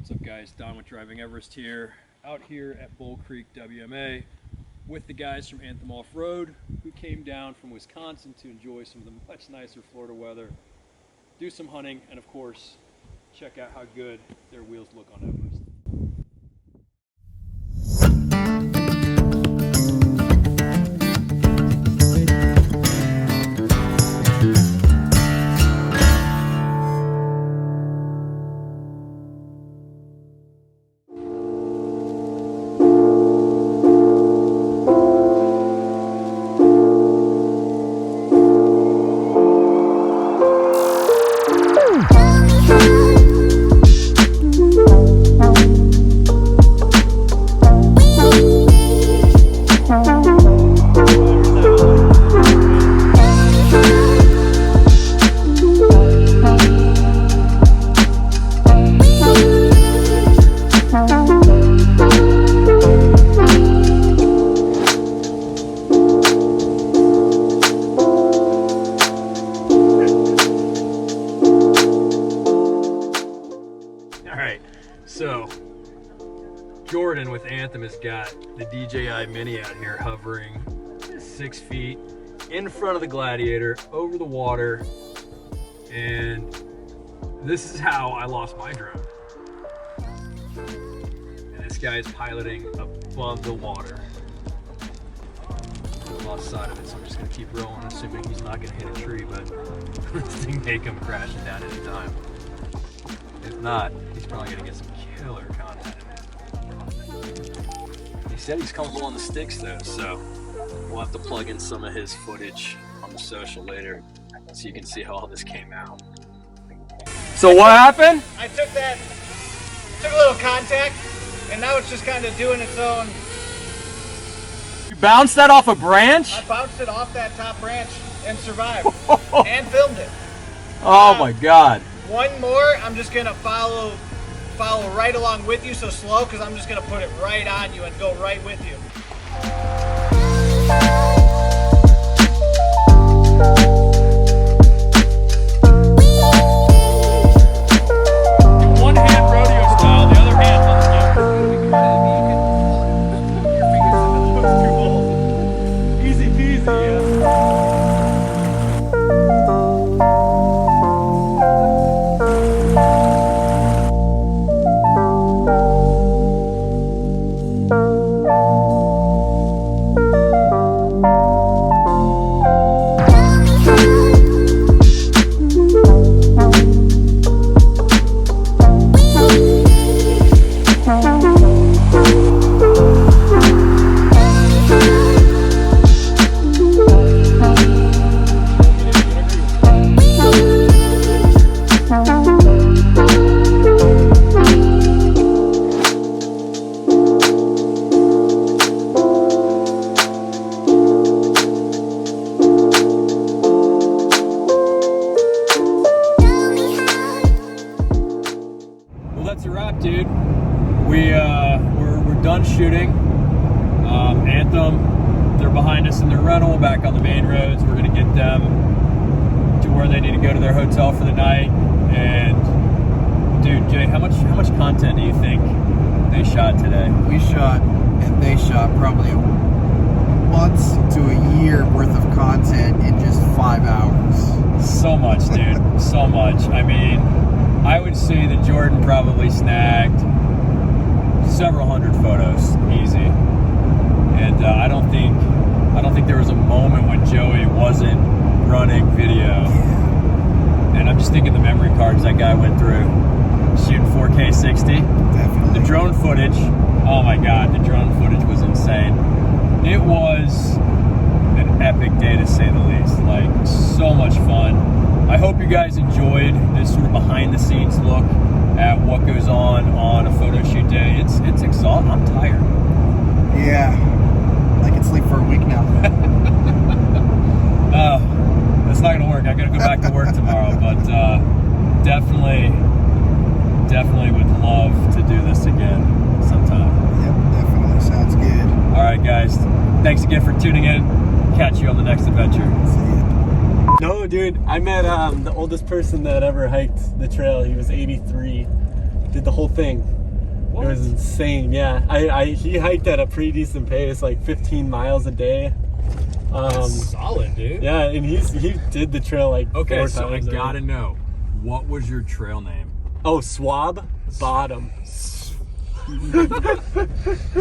What's up guys, Don with Driving Everest here, out here at Bull Creek WMA with the guys from Anthem Off-Road who came down from Wisconsin to enjoy some of the much nicer Florida weather, do some hunting, and of course check out how good their wheels look on Everest. So, Jordan with Anthem has got the DJI Mini out here hovering 6 feet in front of the Gladiator over the water, and this is how I lost my drone. And this guy is piloting above the water. I lost sight of it, so I'm just going to keep rolling, assuming he's not going to hit a tree, but this thing may come crashing down any time. If not, he's probably going to get some killer content in it. He said he's comfortable on the sticks though, so we'll have to plug in some of his footage on the social later so you can see how all this came out. So what happened? I took a little contact, and now it's just kind of doing its own. You bounced that off a branch? I bounced it off that top branch and survived and filmed it. Oh my God. One more, I'm just gonna follow right along with you, so slow, because I'm just gonna put it right on you and go right with you. One hand rodeo style, the other hand on the steering. Easy peasy, yeah. That's a wrap, dude. We're done shooting. Anthem, they're behind us in their rental back on the main roads. We're gonna get them to where they need to go to their hotel for the night. And dude, Jay, how much content do you think they shot today? We shot, and they shot probably months to a year worth of content in just 5 hours. So much, dude. So much. I mean, I would say that Jordan probably snagged several hundred photos, easy. And I don't think there was a moment when Joey wasn't running video. And I'm just thinking the memory cards that guy went through, shooting 4K 60. Definitely. The drone footage, oh my God, the drone footage was insane. It was an epic day to say the least. Like, so much fun. I hope you guys enjoyed this sort of behind the scenes look at what goes on a photo shoot day. It's exhausting. I'm tired. Yeah, I can sleep for a week now. That's not gonna work. I gotta go back to work tomorrow, but definitely would love to do this again sometime. Yep, definitely. Sounds good. All right, guys. Thanks again for tuning in. Catch you on the next adventure. See ya. No, dude, I met the oldest person that ever hiked the trail. He was 83. Did the whole thing. What? It was insane. Yeah, he hiked at a pretty decent pace, like 15 miles a day. That's solid, dude. Yeah, and he did the trail like 4 Okay, times. so I gotta already. know, what was your trail name? Oh, Swab Bottom.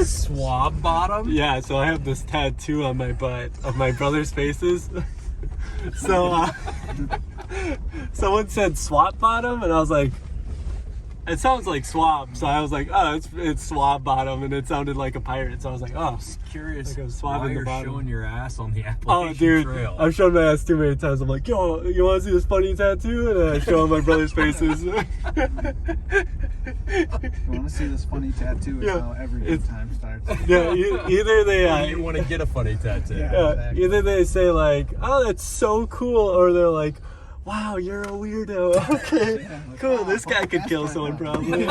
Swab Bottom? Yeah, so I have this tattoo on my butt of my brother's faces. So someone said Swap Bottom, and I was like, it sounds like swab. So I was like, oh, it's Swab Bottom, and it sounded like a pirate. So I was like, oh, Curious like I was swabbing why the you're bottom. showing your ass on the Appalachian oh, dude, Trail. I've shown my ass too many times. I'm like, yo, you want to see this funny tattoo? And I show my brother's faces. You want to see this funny tattoo? Is Yeah, how every good it's- time starts. Yeah, either they you want to get a funny tattoo. Yeah. Exactly. either they say like, oh, that's so cool, or they're like, wow, you're a weirdo. Okay, Yeah, like, cool. oh, This guy could that's kill fine. someone probably.